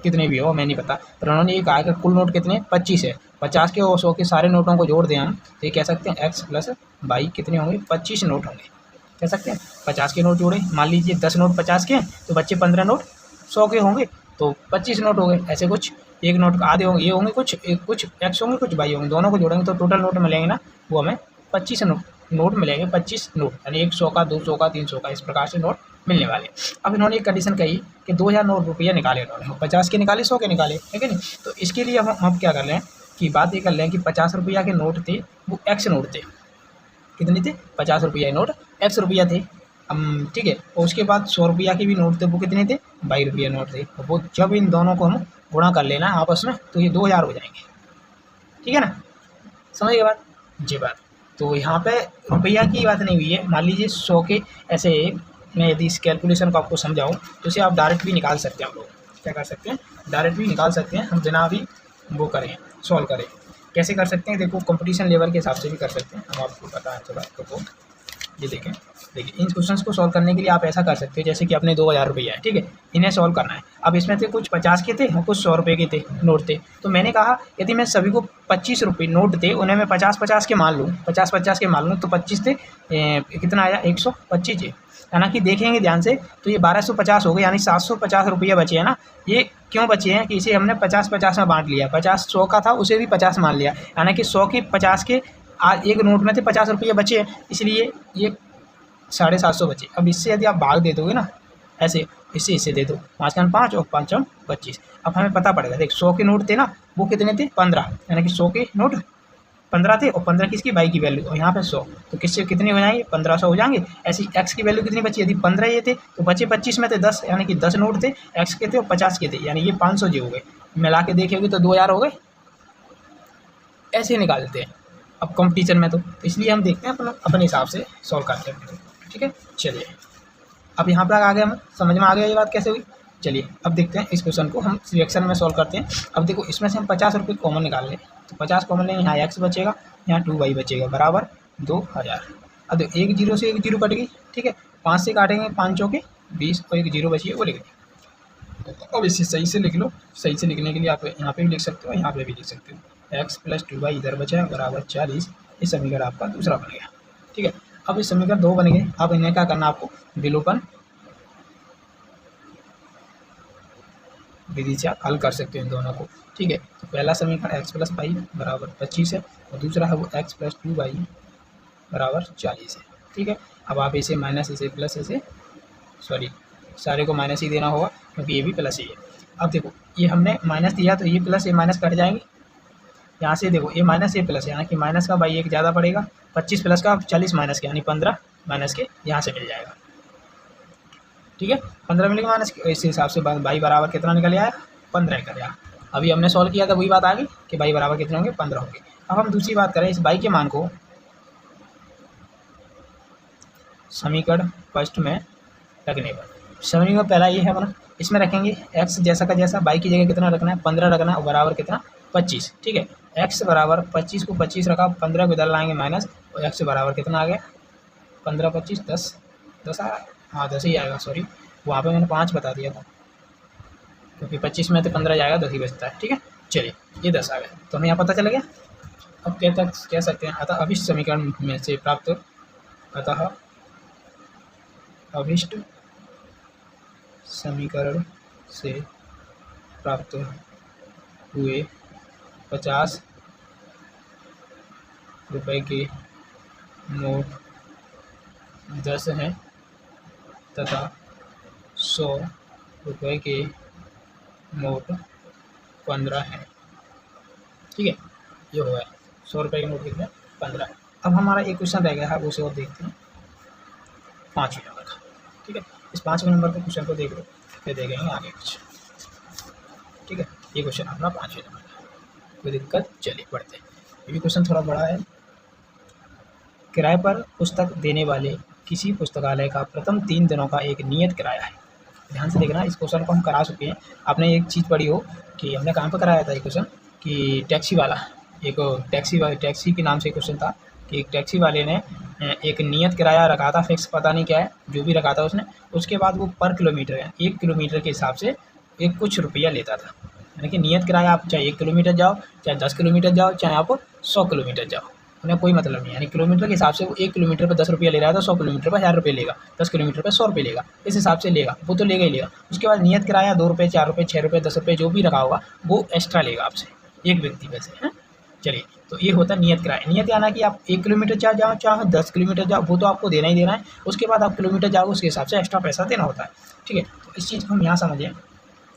कितने भी हो मैं नहीं पता, पर उन्होंने ये कहा कि कुल नोट कितने, 25 है। 50 के और 100 के सारे नोटों को जोड़ दें हम, तो ये कह सकते हैं x प्लस y कितने होंगे, 25 नोट होंगे। कह सकते हैं 50 के नोट जोड़े, मान लीजिए 10 नोट 50 के हैं, तो बच्चे 15 नोट 100 के होंगे, तो 25 नोट हो गए। ऐसे कुछ एक नोट आधे होंगे, ये होंगे कुछ x होंगे, कुछ y होंगे, दोनों को जोड़ेंगे तो टोटल नोट मिलेंगे ना, वो हमें 25 नोट मिलेंगे। 25 नोट यानी 100 का, 200 का, 300 का, इस प्रकार से नोट मिलने वाले। अब इन्होंने एक कंडीशन कही कि 2000 रुपये निकाले इन्होंने, 50 के निकाले, 100 के निकाले, है नहीं। तो इसके लिए हम क्या कर लें कि बात ये कर लें कि 50 रुपया के नोट थे वो x नोट थे, कितने थे, 50 रुपया के नोट x रुपया थे। ठीक है, और उसके बाद 100 रुपया के भी नोट थे, वो कितने थे, 22 रुपया नोट थे। वो जब इन दोनों को हम गुणा कर लेना आपस में, तो ये 2000 हो जाएंगे। ठीक है ना, समझ गए बात, जी बात। तो यहाँ पे रुपया की बात नहीं हुई है। मान लीजिए 100 के, ऐसे मैं यदि इस कैलकुलेशन को आपको समझाऊँ तो इसे आप डायरेक्ट भी निकाल सकते हैं। हम लोग क्या कर सकते हैं, डायरेक्ट भी निकाल सकते हैं, हम बिना भी वो करें, सॉल्व करें। कैसे कर सकते हैं, देखो कंपटीशन लेवल के हिसाब से भी कर सकते हैं, हम आपको पता है थोड़ा आपको। ये देखिए इन क्वेश्चंस को सॉल्व करने के लिए आप ऐसा कर सकते हो, जैसे कि अपने 2000 रुपया है, ठीक है, इन्हें सॉल्व करना है। अब इसमें थे कुछ 50 के थे और कुछ 100 रुपये के थे, नोट थे। तो मैंने कहा यदि मैं सभी को 25 रुपये नोट थे, उन्हें मैं 50-50 के मान लूँ, 50-50 के मान लूँ, तो 25 थे, कितना आया, 125 है। हालांकि देखेंगे ध्यान से तो ये 1250 हो गए, यानी 750 रुपये बचे हैं ना। ये क्यों बचे हैं कि इसे हमने 50-50 में बांट लिया, 50 100 का था, उसे भी 50 मान लिया, यानी कि 100 के 50 के एक नोट में थे 50 रुपये बचे हैं, इसलिए ये 750 बचे। अब इससे यदि आप भाग दे दोगे ना, ऐसे इससे दे दो, 5 का 5 और 5 25। अब हमें पता पड़ेगा, देख 100 के नोट थे ना, वो कितने थे, 15, यानी कि 100 के नोट 15 थे और 15 किसकी, y की वैल्यू, और यहाँ पे 100, तो किससे कितने हो जाएंगे, 1500 हो जाएंगे। ऐसी x की वैल्यू कितनी बची, यदि 15 ये थे तो बचे 25 में थे 10, यानी कि 10 नोट थे, x के थे और 50 के थे, यानी ये 500 जी हो गए। मिला के देखेंगे तो 2000 हो गए। ऐसे निकालते हैं। अब कंपटीशन में तो इसलिए हम देखते हैं अपने हिसाब से सॉल्व करते हैं। ठीक है, चलिए अब यहाँ पर आ गया, हम समझ में आ गया ये बात कैसे हुई। चलिए अब देखते हैं इस क्वेश्चन को हम सिलेक्शन में सॉल्व करते हैं। अब देखो इसमें से हम 50 रुपये कॉमन निकाल लें, तो 50 कॉमन लें, यहाँ x बचेगा, यहाँ 2y बचेगा बराबर 2000। अब देखो एक जीरो से एक जीरो कट गई, ठीक है, 5 से काटेंगे 5 चौके 20 और एक जीरो बची है वो लिख दें। अब इसे सही से लिख लो। सही से लिखने के लिए आप यहाँ पे भी लिख सकते हो, यहाँ पे भी लिख सकते हो। x + 2y इधर बचा है बराबर 40। इस समीकरण आपका दूसरा बन गया। ठीक है, अब इस समीकरण 2 बन गए। अब इन्हें क्या करना, आपको विलोपन विधि से आप हल कर सकते हैं दोनों को। ठीक है, तो पहला समीकरण x + y बराबर 25 है और दूसरा है वो x + 2y बराबर 40 है। ठीक है, अब आप इसे माइनस इसे प्लस इसे सॉरी सारे को माइनस ही देना होगा क्योंकि ये भी प्लस ही है। अब देखो ये हमने माइनस दिया तो ये प्लस ये माइनस कट जाएंगे। यहाँ से देखो ये माइनस ये प्लस, यानी कि माइनस का बाई एक ज़्यादा पड़ेगा, 25 प्लस का 40 माइनस के यानी 15 माइनस के यहाँ से मिल जाएगा। ठीक है, 15 मिलेगा माइनस के, इस हिसाब से बाई बराबर कितना निकल आया, 15 निकल आया। अभी हमने सॉल्व किया था वही बात आ गई कि बाई बराबर कितने होंगे, 15 होंगे। अब हम दूसरी बात करें, इस बाई के मान को समीकरण फर्स्ट में रखने पर, समीकरण पहला ये है अपना, इसमें रखेंगे x जैसा का जैसा, बाई की जगह कितना रखना है 15 रखना है और बराबर कितना 25। ठीक है, x बराबर 25 को 25 रखा, 15 को इधर लाएंगे माइनस और x बराबर कितना आ गया 15 25 10 आया, हाँ 10 ही आएगा, सॉरी वहाँ पे मैंने 5 बता दिया था क्योंकि 25 में तो 15 जाएगा 10 ही बचता है। ठीक है, चलिए ये 10 आ गया तो हमें यहाँ पता चल गया। अब कह सकते हैं अतः अभिष्ट समीकरण में से प्राप्त, अतः अभिष्ट समीकरण से प्राप्त हुए 50 रुपए के नोट 10 हैं तथा 100 रुपए के नोट 15 हैं। ठीक है, ये हुआ है 100 रुपए के नोट कितने 15। अब हमारा एक क्वेश्चन रह गया है, उसे और देखते हैं 5वें नंबर का। ठीक है, इस 5वें नंबर के क्वेश्चन को देख लो, फिर देखेंगे आगे कुछ। ठीक है, ये क्वेश्चन अपना 5वें नंबर का, कोई दिक्कत, चलिए बढ़ते हैं। ये भी क्वेश्चन थोड़ा बड़ा है। किराए पर पुस्तक देने वाले किसी पुस्तकालय का प्रथम 3 दिनों का एक नियत किराया है। ध्यान से देखना, इस क्वेश्चन को हम करा चुके हैं। आपने एक चीज़ पढ़ी हो कि हमने कहाँ पर कराया था ये क्वेश्चन, कि टैक्सी वाला, एक टैक्सी के नाम से क्वेश्चन था कि एक टैक्सी वाले ने एक नियत किराया रखा था, फिक्स पता नहीं क्या है, जो भी रखा था उसने, उसके बाद वो पर किलोमीटर है 1 किलोमीटर के हिसाब से एक कुछ रुपया लेता था। यानी कि नियत किराया आप चाहे 1 किलोमीटर जाओ, चाहे 10 किलोमीटर जाओ, चाहे आप 100 किलोमीटर जाओ, उन्हें कोई मतलब नहीं। यानी किलोमीटर के हिसाब से वो 1 किलोमीटर पर 10 रुपया ले रहा है तो 100 किलोमीटर पर 1000 रुपये लेगा, 10 किलोमीटर पर 100 रुपये लेगा, इस हिसाब से लेगा, वो तो लेगा ही लेगा। उसके बाद नियत किराया 2 रुपये 4 रुपये 6 रुपये 10 रुपये जो भी रखा होगा वो एक्स्ट्रा लेगा आपसे, एक व्यक्ति पे से। चलिए, तो ये होता है नियत किराया। नियत यानी कि आप 1 किलोमीटर जाओ चाहे 10 किलोमीटर जाओ, वो तो आपको देना ही देना है। उसके बाद आप किलोमीटर जाओ उसके हिसाब से एक्स्ट्रा पैसा देना होता है। ठीक है, तो इस चीज़ को हम यहाँ समझें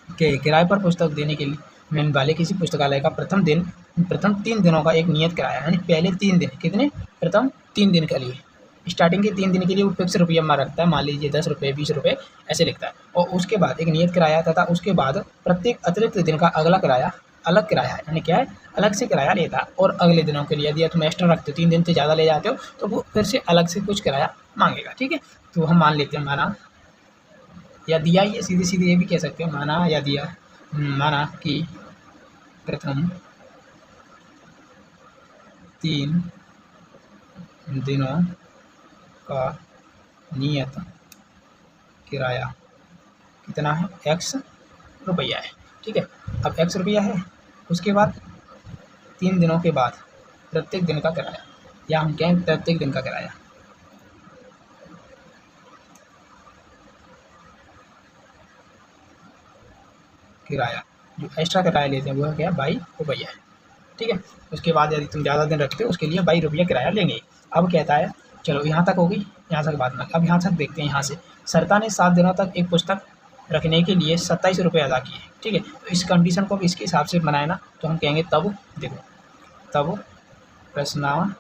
कि किराए पर पुस्तक देने के लिए मिलने वाले किसी पुस्तकालय का प्रथम 3 दिनों का एक नियत किराया, यानी पहले 3 दिन, कितने, प्रथम 3 दिन के लिए, स्टार्टिंग के 3 दिन के लिए वो फिक्स रुपया में रखता है, मान लीजिए 10 रुपये 20 रुपये ऐसे लिखता है, और उसके बाद एक नियत किराया तथा उसके बाद प्रत्येक अतिरिक्त दिन का अगला किराया अलग किराया है, यानी क्या है, अलग से किराया लेता है। और अगले दिनों के लिए यदि तुम एक्स्ट्रा रखते हो 3 दिन से ज़्यादा ले जाते हो तो वो फिर से अलग से कुछ किराया मांगेगा। ठीक है, तो हम मान लेते हैं माना या दिया, ये सीधे सीधे ये भी कह सकते हैं माना या दिया, माना कि प्रथम 3 दिनों का नियत किराया कितना है, x रुपया है। ठीक है, अब x रुपया है, उसके बाद 3 दिनों के बाद प्रत्येक दिन का किराया, या हम कहें प्रत्येक दिन का किराया, जो एक्स्ट्रा किराया लेते हैं वो क्या है, 22 रुपया है। ठीक है, उसके बाद यदि तुम ज़्यादा दिन रखते हो उसके लिए 22 रुपया किराया लेंगे। अब कहता है, चलो यहाँ तक हो गई, यहाँ तक बात ना, अब यहाँ तक देखते हैं। यहाँ से सरता ने 7 दिनों तक एक पुस्तक रखने के लिए 27 रुपये अदा किए। ठीक है, तो इस कंडीशन को भी इसके हिसाब से बनाए ना, तो हम कहेंगे तब, देखो तब प्रश्नानुसार,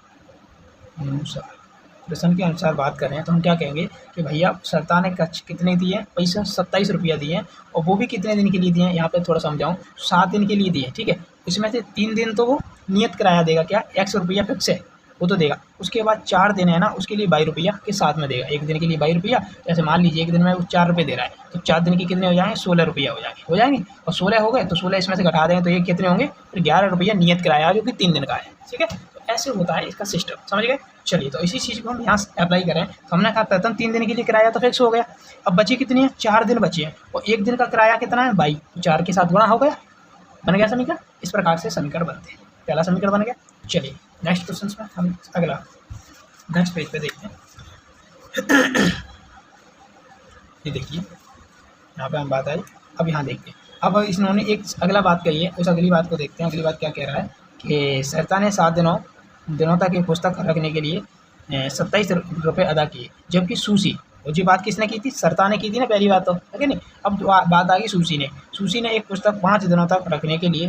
प्रश्न के अनुसार बात करें तो हम क्या कहेंगे कि भैया सरता ने कितने दिए पैसा, 27 रुपया दिए, और वो भी कितने दिन के लिए दिए, यहाँ पे थोड़ा समझाऊँ, 7 दिन के लिए दिए। ठीक है, इसमें से 3 दिन तो वो नियत किराया देगा, क्या, x रुपया फिक्स है, वो तो देगा। उसके बाद 4 दिन है ना, उसके लिए 22 रुपया के साथ में देगा। 1 दिन के लिए 22 रुपया, जैसे मान लीजिए 1 दिन में वो 4 रुपये दे रहा है, तो 4 दिन के कितने हो जाएंगे, 16 रुपया हो जाएंगे। और 16 हो गए तो 16 इसमें से घटा देंगे तो ये कितने होंगे, फिर 11 रुपया नियत किराया जो कि 3 दिन का है। ठीक है, तो ऐसे होता है इसका सिस्टम, समझ गए। चलिए, तो इसी चीज़ को हम यहाँ से अप्लाई करें तो हमने कहा प्रथम 3 दिन के लिए किराया तो फिक्स हो गया। अब बची कितनी है, 4 दिन बची है, और 1 दिन का किराया कितना है 22, 4 के साथ गुणा हो गया, बन गया समीकरण। इस प्रकार से समीकरण बनते हैं। पहला समीकरण बन गया। चलिए नेक्स्ट क्वेश्चन में हम अगला नेक्स्ट पेज पे देखते हैं। ये देखिए यहाँ पे हम बात आई, अब यहाँ देखते हैं। अब इन्होंने एक अगला बात कही है, उस अगली बात को देखते हैं। अगली बात क्या कह रहा है कि सरता ने 7 दिनों तक एक पुस्तक रखने के लिए 27 रुपये अदा किए, जबकि सूसी, और जो बात किसने की थी, सरता ने की थी ना पहली बात, तो है नहीं। अब बात आ गई सूसी ने एक पुस्तक 5 दिनों तक रखने के लिए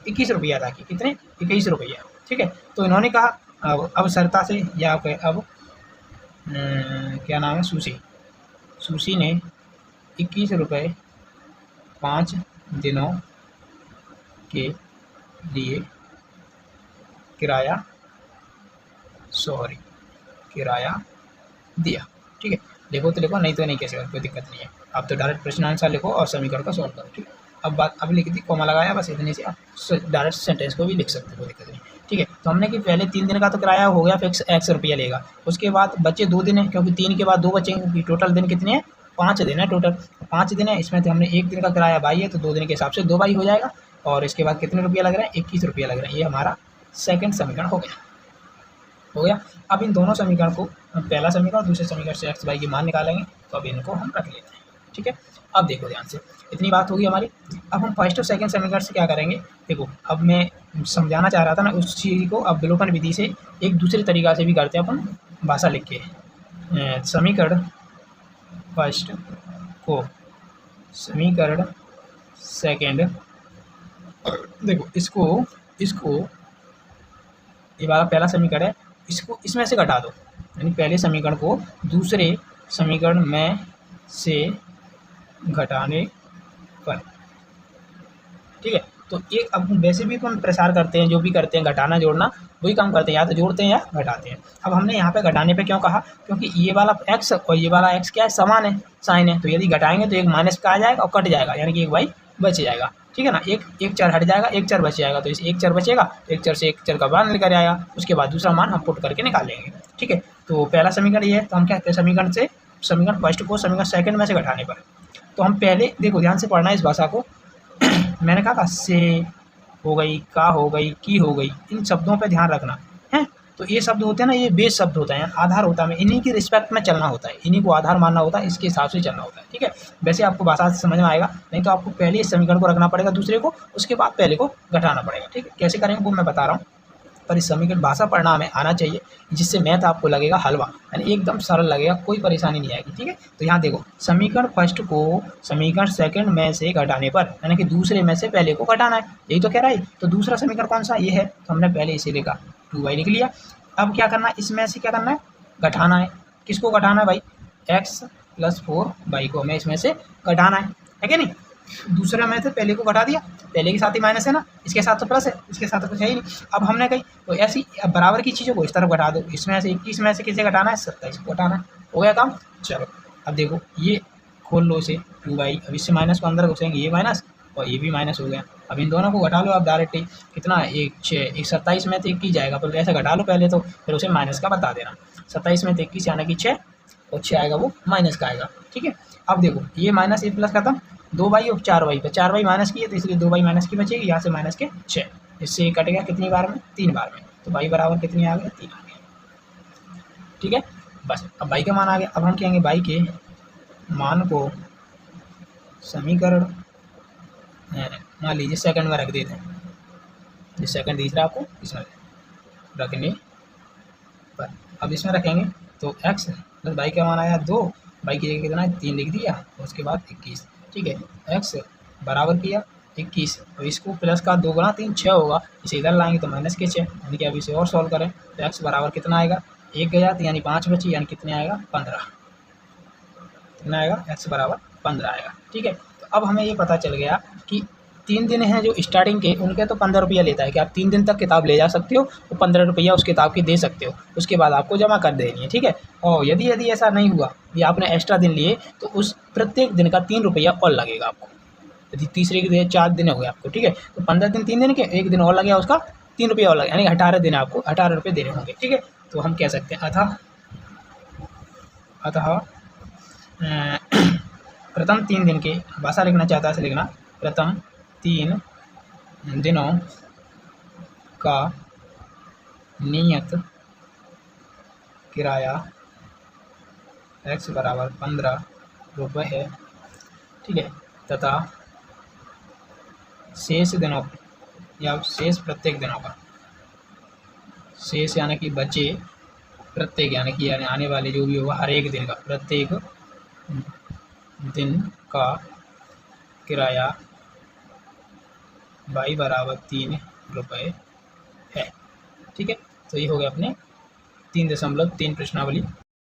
21 रुपये अदा किए। कितने, 21 रुपया। ठीक है, तो इन्होंने कहा अब सरता से या अब क्या नाम है, सूसी ने 21 रुपये 5 दिनों के लिए किराया दिया। ठीक है, देखो तो लिखो, नहीं तो नहीं, कैसे कोई दिक्कत नहीं है। आप तो डायरेक्ट प्रश्न आंसर लिखो और समीकरण को सॉल्व करो। ठीक है, अब लिख दी, कॉमा लगाया, बस इतने से आप डायरेक्ट सेंटेंस को भी लिख सकते हो, कोई दिक्कत नहीं। ठीक है, तो हमने कि पहले 3 दिन का तो किराया हो गया फिक्स, x रुपया लेगा। उसके बाद बच्चे 2 दिन है, क्योंकि 3 के बाद 2 बचेंगे, क्योंकि टोटल दिन कितने हैं, 5 दिन है टोटल। 5 दिन है, इसमें तो हमने 1 दिन का किराया 22 है, तो 2 दिन के हिसाब से 2 22 हो जाएगा। और इसके बाद कितने रुपया लग रहा है, 21 रुपया लग रहा है। ये हमारा सेकंड समीकरण हो गया। अब इन दोनों समीकरण को, पहला समीकरण और दूसरे समीकरण से x y की मान निकालेंगे, तो अब इनको हम रख लेते हैं। ठीक है, अब देखो ध्यान से, इतनी बात होगी हमारी। अब हम फर्स्ट और सेकंड समीकरण से क्या करेंगे, देखो अब मैं समझाना चाह रहा था ना उस चीज़ को, अब विलोपन विधि से एक दूसरे तरीका से भी करते हैं अपन, भाषा लिख के। समीकरण फर्स्ट को समीकरण सेकंड, देखो इसको ये वाला पहला समीकरण है, इसको इसमें से घटा दो, यानी पहले समीकरण को दूसरे समीकरण में से घटाने पर। ठीक है, तो एक अब वैसे भी हम प्रसार करते हैं, जो भी करते हैं घटाना जोड़ना वही काम करते हैं, या तो जोड़ते हैं या घटाते हैं। अब हमने यहाँ पे घटाने पे क्यों कहा, क्योंकि ये वाला x और ये वाला x क्या है, समान है, साइन है, तो यदि घटाएंगे तो एक माइनस का आ जाएगा और कट जाएगा, यानी कि एक y बच जाएगा। ठीक है ना, एक चर हट जाएगा, एक चर बच जाएगा, तो इस एक चर बचेगा, एक चर से एक चर का मान लेकर आएगा, उसके बाद दूसरा मान हम पुट करके निकाल लेंगे। ठीक है, तो पहला समीकरण ये है, तो हम क्या कहते हैं, समीकरण फर्स्ट को समीकरण सेकंड में से घटाने पर। तो हम पहले देखो ध्यान से पढ़ना है इस भाषा को। मैंने कहा से हो गई, का हो गई, की हो गई, इन शब्दों पे ध्यान रखना है। तो ये शब्द होते हैं ना, ये बेस शब्द होता है, आधार होता है, इन्हीं की रिस्पेक्ट में चलना होता है, इन्हीं को आधार मानना होता है, इसके हिसाब से चलना होता है। ठीक है, वैसे आपको भाषा से समझ में आएगा, नहीं तो आपको पहले इस समीकरण को रखना पड़ेगा दूसरे को, उसके बाद पहले को घटाना पड़ेगा। ठीक है, कैसे करेंगे वो मैं बता रहा हूँ, पर इस समीकरण भाषा पढ़ना हमें आना चाहिए, जिससे मैथ आपको लगेगा हलवा, यानी एकदम सरल लगेगा, कोई परेशानी नहीं आएगी। ठीक है, तो यहाँ देखो, समीकरण फर्स्ट को समीकरण सेकंड में से घटाने पर, यानी कि दूसरे में से पहले को घटाना है, यही तो कह रहा है। तो दूसरा समीकरण कौन सा, ये है, तो हमने पहले इसे लिखा 2y लिख लिया। अब क्या करना है, इसमें से क्या करना है, घटाना है। किसको घटाना है भाई, x + 4y को हमें इसमें से घटाना है कि नहीं। दूसरे में से पहले को घटा दिया, पहले के साथ ही माइनस है ना, इसके साथ तो प्लस है, इसके साथ तो कुछ है ही नहीं। अब हमने कही तो ऐसी बराबर की चीज़ों को इस तरफ घटा दो, इसमें से 21 में से किसे घटाना है, 27 को घटाना है, हो गया काम। चलो अब देखो, ये खोल लो इसे 2y, अब इससे -15 घुसेंगे, ये माइनस और ये भी माइनस हो गया। अब इन दोनों को घटा लो, अब डायरेक्ट ही कितना है, 1 6, 27 में तो 21 जाएगा, पर ऐसे घटा लो पहले तो, फिर उसे माइनस का बता देना। 27 में 21 यानी कि 6, और 6 आएगा वो माइनस का आएगा। ठीक है, अब देखो ये माइनस ये प्लस खत्म, 2y और 4y पे 4y माइनस की है, तो इसलिए 2y माइनस की बचेगी, यहाँ से माइनस के 6, इससे कट गया कितनी बार में, 3 बार में, तो y बराबर कितनी आ गया, 3 आ गया। ठीक है, बस अब y का मान आ गया। अब हम कहेंगे y के मान को समीकरण मान लीजिए सेकंड में रख देते हैं, जिस सेकंड दिख रहा है आपको इसमें रखने पर। अब इसमें रखेंगे तो x प्लस y का मान आया 2, y की जगह कितना है 3 लिख दिया, उसके बाद 21। ठीक है, x बराबर किया 21, और इसको प्लस का 2 गुना 3 6 होगा, इसे इधर लाएंगे तो माइनस के 6, यानी कि अब इसे और सॉल्व करें तो x बराबर कितना आएगा, 1 गया तो यानी 5 बची, यानी कितने आएगा 15, कितना आएगा, x बराबर 15 आएगा। ठीक है, तो अब हमें ये पता चल गया कि 3 दिन हैं जो स्टार्टिंग के, उनके तो 15 रुपया लेता है कि आप 3 दिन तक किताब ले जा सकते हो, तो 15 रुपया उस किताब की दे सकते हो, उसके बाद आपको जमा कर देनी है, ठीक है। और यदि ऐसा नहीं हुआ, ये आपने एक्स्ट्रा दिन लिए, तो उस प्रत्येक दिन का 3 रुपया और लगेगा आपको। यदि तीसरे के दिन 4 दिन हो गए आपको, ठीक है, तो 15 दिन 3 दिन के, 1 दिन और लग गया उसका 3 रुपया और लगे, यानी 18 दिन आपको 18 रुपये देने होंगे, ठीक है। तो हम कह सकते हैं अतः प्रथम 3 दिन के, भाषा लिखना चाहता है से लिखना, प्रथम 3 दिनों का नियत किराया x बराबर 15 रुपये है, ठीक है, तथा शेष दिनों या शेष प्रत्येक दिनों का, शेष यानी कि बचे, प्रत्येक यानी कि आने वाले जो भी होगा हर एक दिन का, प्रत्येक दिन का किराया y बराबर 3 रुपये है, ठीक है। तो ये हो गया अपने 3.3 प्रश्नावली।